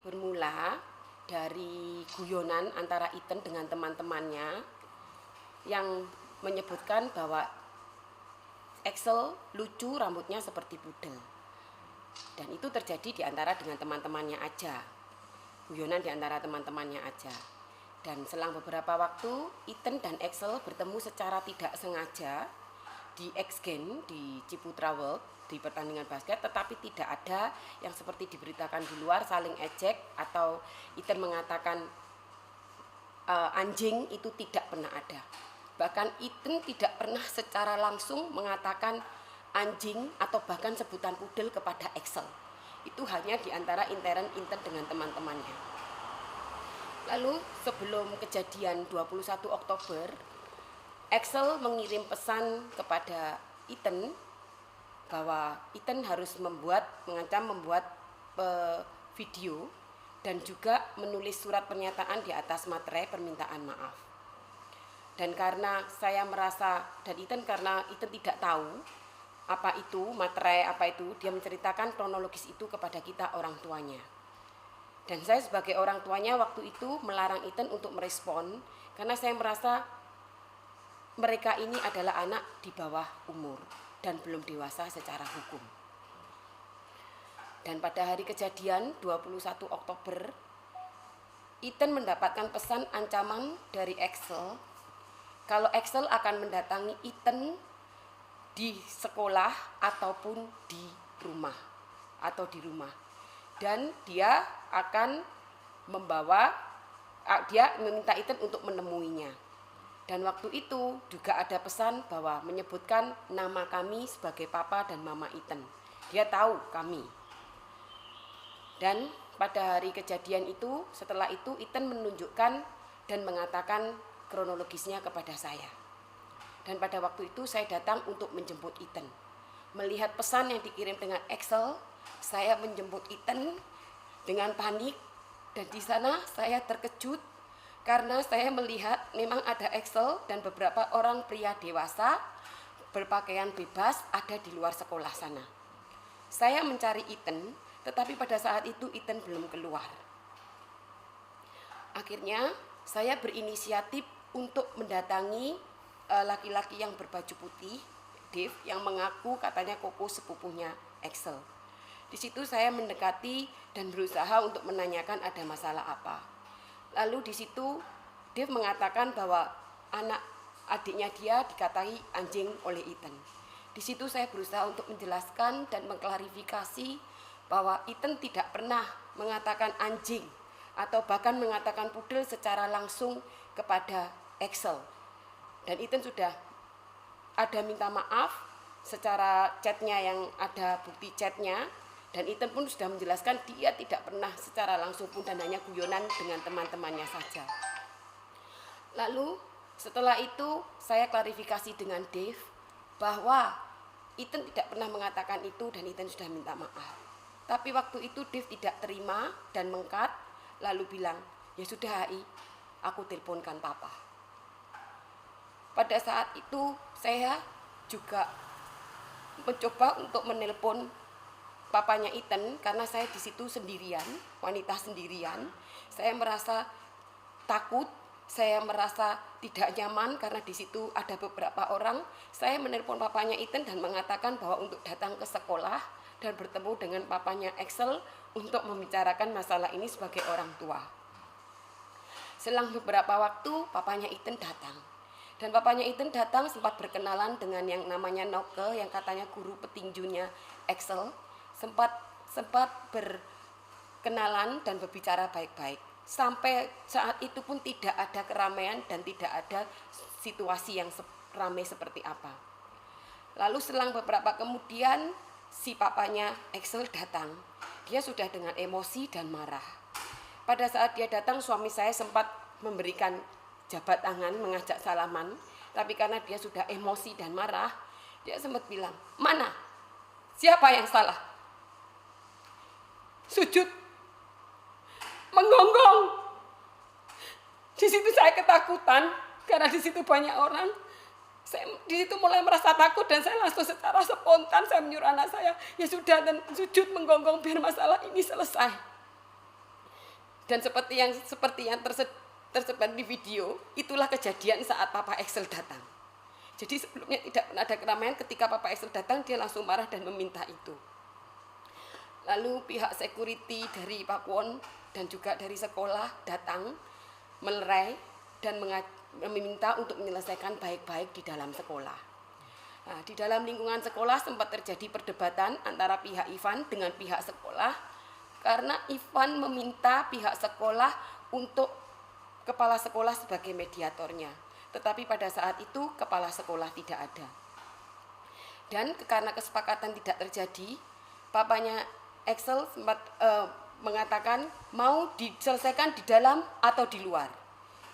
Bermula dari guyonan antara Iten dengan teman-temannya yang menyebutkan bahwa Axel lucu, rambutnya seperti pudel. Dan itu terjadi di antara dengan teman-temannya aja. Guyonan di antara teman-temannya aja. Dan selang beberapa waktu, Iten dan Axel bertemu secara tidak sengaja di X Games di Ciputra World, di pertandingan basket, tetapi tidak ada yang seperti diberitakan di luar saling ejek atau Iten mengatakan anjing, itu tidak pernah ada. Bahkan Iten tidak pernah secara langsung mengatakan anjing atau bahkan sebutan pudel kepada Axel. Itu hanya di antara intern Iten dengan teman-temannya. Lalu sebelum kejadian 21 Oktober, Axel mengirim pesan kepada Iten bahwa Iten harus mengancam membuat video dan juga menulis surat pernyataan di atas materai permintaan maaf. Dan karena saya merasa, dan Iten karena Iten tidak tahu apa itu materai, apa itu, dia menceritakan kronologis itu kepada kita orang tuanya. Dan saya sebagai orang tuanya waktu itu melarang Iten untuk merespon karena saya merasa mereka ini adalah anak di bawah umur dan belum dewasa secara hukum. Dan pada hari kejadian 21 Oktober, Iten mendapatkan pesan ancaman dari Axel kalau Axel akan mendatangi Iten di sekolah ataupun di rumah dan dia akan dia meminta Iten untuk menemuinya. Dan waktu itu juga ada pesan bahwa menyebutkan nama kami sebagai papa dan mama Iten. Dia tahu kami. Dan pada hari kejadian itu, setelah itu Iten menunjukkan dan mengatakan kronologisnya kepada saya. Dan pada waktu itu saya datang untuk menjemput Iten. Melihat pesan yang dikirim dengan Axel, saya menjemput Iten dengan panik, dan di sana saya terkejut karena saya melihat memang ada Axel dan beberapa orang pria dewasa berpakaian bebas ada di luar sekolah sana. Saya mencari Iten, tetapi pada saat itu Iten belum keluar. Akhirnya saya berinisiatif untuk mendatangi laki-laki yang berbaju putih, Dave, yang mengaku katanya koko sepupunya Axel. Di situ saya mendekati dan berusaha untuk menanyakan ada masalah apa. Lalu di situ Dave mengatakan bahwa anak adiknya dia dikatai anjing oleh Iten. Di situ saya berusaha untuk menjelaskan dan mengklarifikasi bahwa Iten tidak pernah mengatakan anjing atau bahkan mengatakan pudel secara langsung kepada Axel. Dan Iten sudah ada minta maaf secara chatnya yang ada bukti chatnya. Dan Iten pun sudah menjelaskan dia tidak pernah secara langsung pun dan hanya guyonan dengan teman-temannya saja. Lalu setelah itu saya klarifikasi dengan Dave bahwa Iten tidak pernah mengatakan itu dan Iten sudah minta maaf. Tapi waktu itu Dave tidak terima dan mengkat lalu bilang, ya sudah Ai, aku teleponkan papa. Pada saat itu saya juga mencoba untuk menelpon papanya Iten karena saya di situ sendirian, wanita sendirian. Saya merasa takut, saya merasa tidak nyaman karena di situ ada beberapa orang. Saya menelpon papanya Iten dan mengatakan bahwa untuk datang ke sekolah dan bertemu dengan papanya Axel untuk membicarakan masalah ini sebagai orang tua. Selang beberapa waktu papanya Iten datang. Dan papanya Iten datang sempat berkenalan dengan yang namanya Noke yang katanya guru petinjunya Axel. Sempat berkenalan dan berbicara baik-baik. Sampai saat itu pun tidak ada keramaian dan tidak ada situasi yang ramai seperti apa. Lalu selang beberapa kemudian si papanya Axel datang. Dia sudah dengan emosi dan marah. Pada saat dia datang suami saya sempat memberikan jabat tangan mengajak salaman. Tapi karena dia sudah emosi dan marah, dia sempat bilang, mana? Siapa yang salah? Sujud, menggonggong. Di situ saya ketakutan karena di situ banyak orang. Saya di situ mulai merasa takut dan saya langsung secara spontan saya menyuruh anak saya, ya sudah dan sujud menggonggong biar masalah ini selesai. Dan seperti yang tersebar di video, itulah kejadian saat Papa Excel datang. Jadi sebelumnya tidak pernah ada keramaian, ketika Papa Excel datang dia langsung marah dan meminta itu. Lalu pihak security dari Pakuwon dan juga dari sekolah datang melerai dan meminta untuk menyelesaikan baik-baik di dalam sekolah. Nah, di dalam lingkungan sekolah sempat terjadi perdebatan antara pihak Ivan dengan pihak sekolah karena Ivan meminta pihak sekolah untuk kepala sekolah sebagai mediatornya. Tetapi pada saat itu kepala sekolah tidak ada. Dan karena kesepakatan tidak terjadi, papanya Excel sempat mengatakan mau diselesaikan di dalam atau di luar.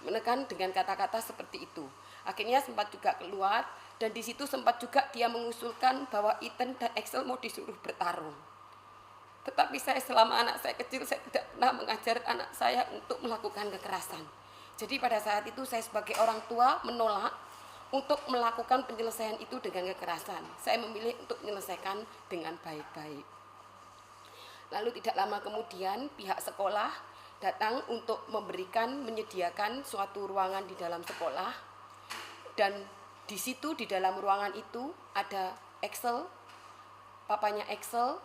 Menekan dengan kata-kata seperti itu. Akhirnya sempat juga keluar dan di situ sempat juga dia mengusulkan bahwa Ethan dan Excel mau disuruh bertarung. Tetapi saya selama anak saya kecil saya tidak pernah mengajar anak saya untuk melakukan kekerasan. Jadi pada saat itu saya sebagai orang tua menolak untuk melakukan penyelesaian itu dengan kekerasan. Saya memilih untuk menyelesaikan dengan baik-baik. Lalu tidak lama kemudian pihak sekolah datang untuk menyediakan suatu ruangan di dalam sekolah. Dan di situ di dalam ruangan itu ada Excel, papanya Excel,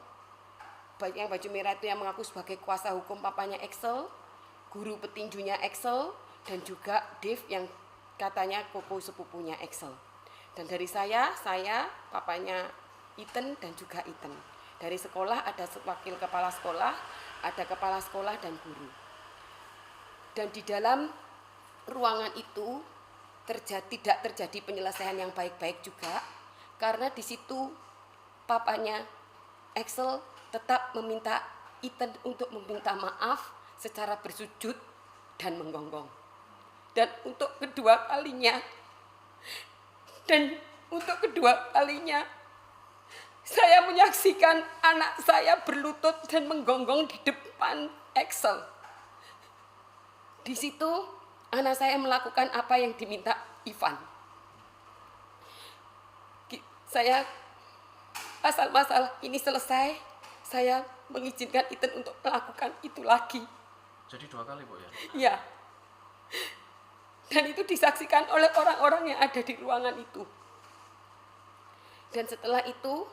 yang baju merah itu yang mengaku sebagai kuasa hukum papanya Excel, guru petinjunya Excel, dan juga Dave yang katanya koko sepupunya Excel. Dan dari saya, papanya Ethan dan juga Ethan. Dari sekolah ada wakil kepala sekolah, ada kepala sekolah dan guru. Dan di dalam ruangan itu tidak terjadi penyelesaian yang baik-baik juga, karena di situ papanya Excel tetap meminta Ethan untuk meminta maaf secara bersujud dan menggonggong. Dan untuk kedua kalinya saya menyaksikan anak saya berlutut dan menggonggong di depan Excel. Di situ anak saya melakukan apa yang diminta Ivan. Saya asal masalah ini selesai, saya mengizinkan Ethan untuk melakukan itu lagi. Jadi 2 kali, Bu, ya? Iya. Dan itu disaksikan oleh orang-orang yang ada di ruangan itu. Dan setelah itu,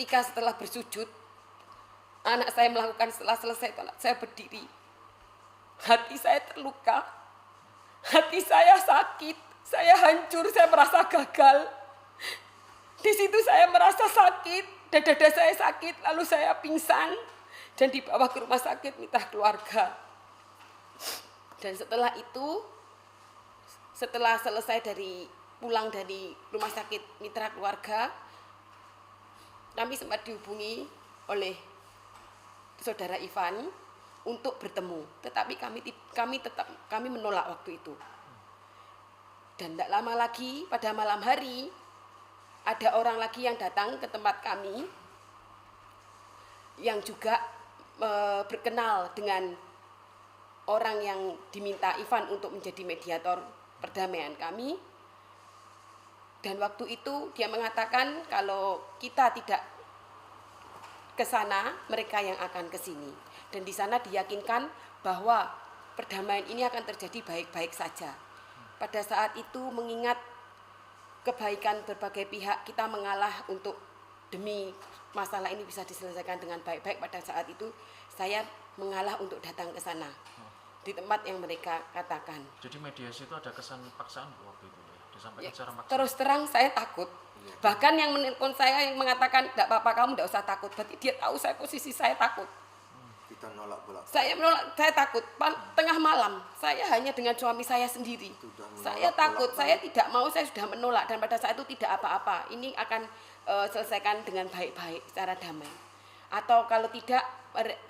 setelah bersujud, anak saya melakukan setelah selesai, anak saya berdiri. Hati saya terluka, hati saya sakit, saya hancur, saya merasa gagal. Di situ saya merasa sakit, dada saya sakit, lalu saya pingsan dan dibawa ke rumah sakit minta keluarga. Dan setelah itu, setelah selesai pulang dari rumah sakit mitra keluarga, kami sempat dihubungi oleh saudara Ivan untuk bertemu, tetapi kami menolak waktu itu. Dan tidak lama lagi pada malam hari ada orang lagi yang datang ke tempat kami yang juga berkenal dengan orang yang diminta Ivan untuk menjadi mediator perdamaian kami. Dan waktu itu dia mengatakan kalau kita tidak ke sana, mereka yang akan ke sini. Dan di sana diyakinkan bahwa perdamaian ini akan terjadi baik-baik saja. Pada saat itu mengingat kebaikan berbagai pihak, kita mengalah untuk demi masalah ini bisa diselesaikan dengan baik-baik. Pada saat itu saya mengalah untuk datang ke sana di tempat yang mereka katakan. Jadi mediasi itu ada kesan paksaan waktu itu ya? Disampaikan secara maksa. Terus terang saya takut. Bahkan yang menelpon saya yang mengatakan tidak apa-apa, kamu tidak usah takut. Berarti dia tahu posisi saya takut. Kita nolak bolak. Saya takut. Tengah malam, saya hanya dengan suami saya sendiri. Saya takut, saya tidak mau, saya sudah menolak. Dan pada saat itu tidak apa-apa. Ini akan selesaikan dengan baik-baik, secara damai. Atau kalau tidak,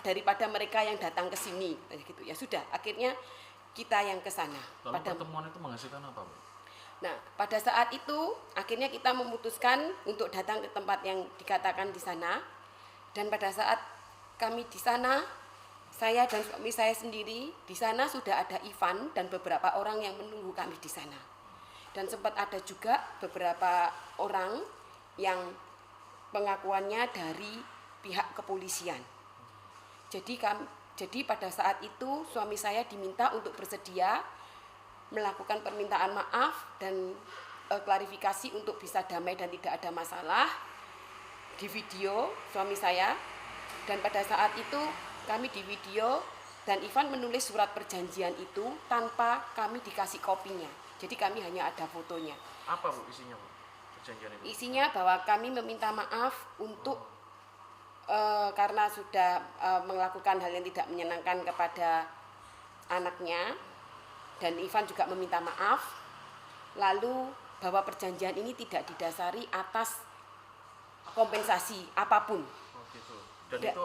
daripada mereka yang datang ke sini, gitu ya sudah. Akhirnya kita yang ke sana. Lalu pertemuan itu menghasilkan apa, Bu? Nah, pada saat itu akhirnya kita memutuskan untuk datang ke tempat yang dikatakan di sana. Dan pada saat kami di sana, saya dan suami saya sendiri, di sana sudah ada Ivan dan beberapa orang yang menunggu kami di sana. Dan sempat ada juga beberapa orang yang pengakuannya dari pihak kepolisian. Jadi Jadi pada saat itu suami saya diminta untuk bersedia melakukan permintaan maaf dan klarifikasi untuk bisa damai dan tidak ada masalah di video suami saya. Dan pada saat itu kami di video dan Ivan menulis surat perjanjian itu tanpa kami dikasih kopinya. Jadi kami hanya ada fotonya. Apa Bu isinya Bu? Perjanjian itu? Isinya bahwa kami meminta maaf untuk karena sudah melakukan hal yang tidak menyenangkan kepada anaknya, dan Ivan juga meminta maaf. Lalu bahwa perjanjian ini tidak didasari atas kompensasi apapun. Oh gitu. Dan itu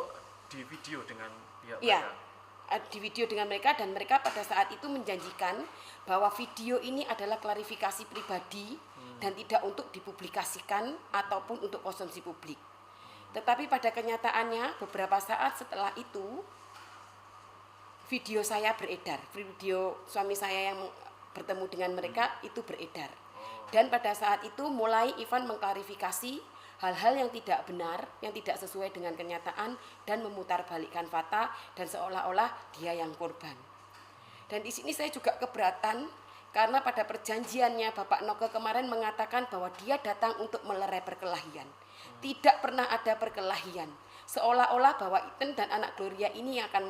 di video dengan pihak Iya, mereka? di video dengan mereka, dan mereka pada saat itu menjanjikan bahwa video ini adalah klarifikasi pribadi dan tidak untuk dipublikasikan ataupun untuk konsumsi publik. Tetapi pada kenyataannya beberapa saat setelah itu video saya beredar, video suami saya yang bertemu dengan mereka itu beredar. Dan pada saat itu mulai Ivan mengklarifikasi hal-hal yang tidak benar, yang tidak sesuai dengan kenyataan, dan memutarbalikkan fakta dan seolah-olah dia yang korban. Dan di sini saya juga keberatan karena pada perjanjiannya Bapak Noge kemarin mengatakan bahwa dia datang untuk melerai perkelahian. Tidak pernah ada perkelahian. Seolah-olah bahwa Iten dan anak Gloria ini yang akan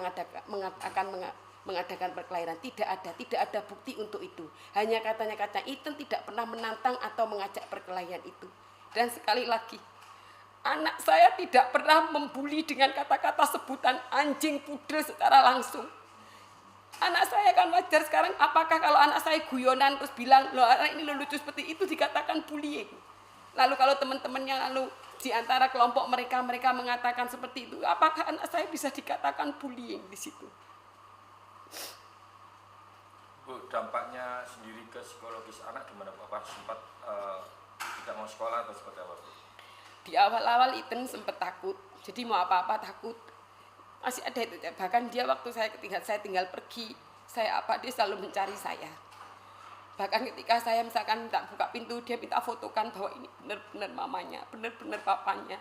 mengadakan perkelahian. Tidak ada bukti untuk itu. Hanya katanya Iten tidak pernah menantang atau mengajak perkelahian itu. Dan sekali lagi, anak saya tidak pernah membuli dengan kata-kata sebutan anjing pudel secara langsung. Anak saya kan wajar sekarang, apakah kalau anak saya guyonan terus bilang, loh anak ini lucu seperti itu dikatakan bullying. Lalu kalau teman-temannya lalu di antara kelompok mereka mengatakan seperti itu, apakah anak saya bisa dikatakan bullying di situ? Bu, dampaknya sendiri ke psikologis anak gimana Bu? Apa sempat tidak mau sekolah atau seperti apa Bu? Di awal-awal Iten sempat takut, jadi mau apa-apa takut. Masih ada itu, bahkan dia waktu saya tinggal pergi, dia selalu mencari saya. Bahkan ketika saya misalkan minta buka pintu, dia minta fotokan bahwa ini benar-benar mamanya, benar-benar papanya.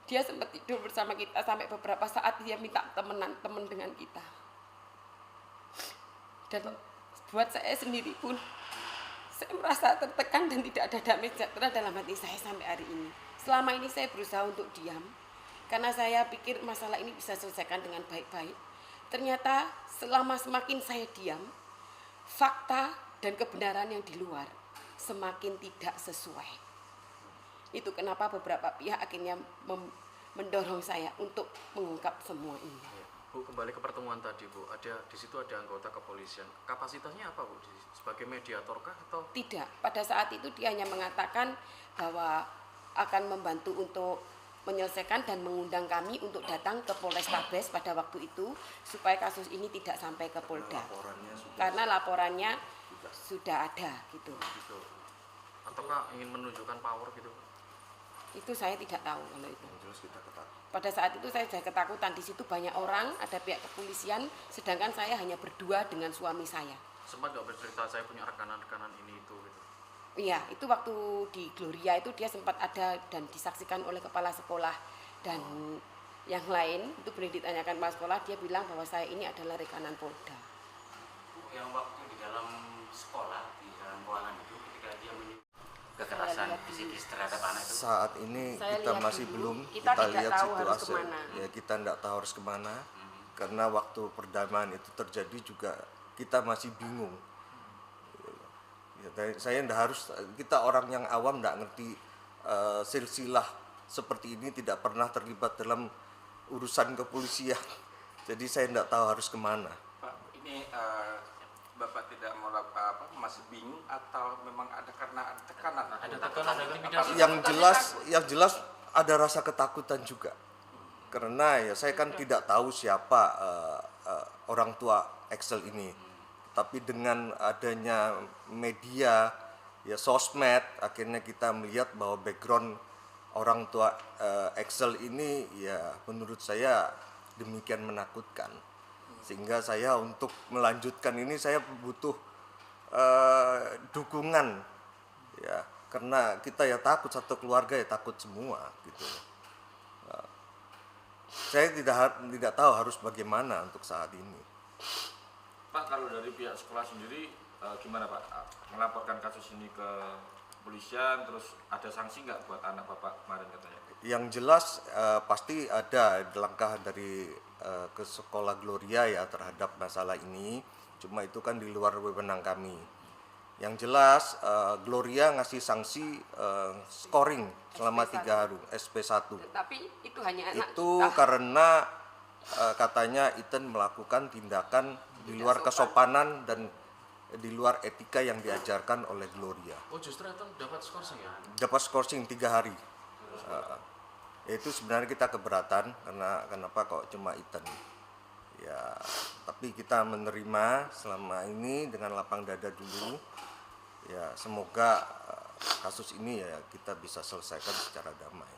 Dia sempat tidur bersama kita sampai beberapa saat dia minta temen dengan kita. Dan buat saya sendiri pun, saya merasa tertekan dan tidak ada damai sejahtera dalam hati saya sampai hari ini. Selama ini saya berusaha untuk diam, karena saya pikir masalah ini bisa selesaikan dengan baik-baik. Ternyata selama semakin saya diam, fakta dan kebenaran yang di luar semakin tidak sesuai. Itu kenapa beberapa pihak akhirnya mendorong saya untuk mengungkap semua ini. Bu, kembali ke pertemuan tadi Bu, di situ ada anggota kepolisian. Kapasitasnya apa Bu? Sebagai mediatorkah atau? Tidak, pada saat itu dia hanya mengatakan bahwa akan membantu untuk menyelesaikan dan mengundang kami untuk datang ke Polrestabes pada waktu itu supaya kasus ini tidak sampai ke Polda. Karena laporannya sudah ada gitu. Ataukah ingin menunjukkan power gitu? Itu saya tidak tahu kalau itu. Terus kita ketahui. Pada saat itu saya sudah ketakutan, di situ banyak orang, ada pihak kepolisian, sedangkan saya hanya berdua dengan suami saya. Sempat nggak bercerita saya punya rekanan-rekanan ini itu gitu? Iya, itu waktu di Gloria itu dia sempat ada dan disaksikan oleh kepala sekolah dan yang lain, itu boleh ditanyakan kepala sekolah, dia bilang bahwa saya ini adalah rekanan Polda. Yang waktu di dalam sekolah, di dalam ruangan itu ketika dia kekerasan psikis terhadap anak itu? Saat ini Saya kita lihat masih dulu, belum kita tidak lihat tahu harus situasi. kemana. Ya kita tidak tahu harus kemana karena waktu perdamaian itu terjadi juga kita masih bingung. Ya, saya tidak harus, kita orang yang awam tidak ngerti silsilah seperti ini, tidak pernah terlibat dalam urusan kepolisian. Jadi saya tidak tahu harus kemana. Pak, ini Bapak tidak mau masih bingung atau memang ada karena ada tekanan? Ada tekanan, ada intimidasi. Yang jelas ada rasa ketakutan juga. Karena ya saya kan tidak tahu siapa orang tua Excel ini. Tapi dengan adanya media, ya sosmed, akhirnya kita melihat bahwa background orang tua Excel ini ya menurut saya demikian menakutkan. Sehingga saya untuk melanjutkan ini saya butuh dukungan, ya karena kita ya takut, satu keluarga ya takut semua gitu. saya tidak tahu harus bagaimana untuk saat ini. Pak, kalau dari pihak sekolah sendiri gimana Pak? Melaporkan kasus ini ke kepolisian, terus ada sanksi nggak buat anak Bapak kemarin katanya? Yang jelas pasti ada langkah dari ke sekolah Gloria ya terhadap masalah ini. Cuma itu kan di luar wewenang kami. Yang jelas Gloria ngasih sanksi scoring selama 3 hari SP1. Tapi itu hanya anak Itu kita. karena katanya Ethan melakukan tindakan di luar kesopanan dan di luar etika yang diajarkan oleh Gloria. Oh justru itu dapat skorsing ya? Dapat scoring 3 hari. Itu sebenarnya kita keberatan karena kenapa kok cuma Ethan. Ya, tapi kita menerima selama ini dengan lapang dada dulu. Ya, semoga kasus ini ya kita bisa selesaikan secara damai.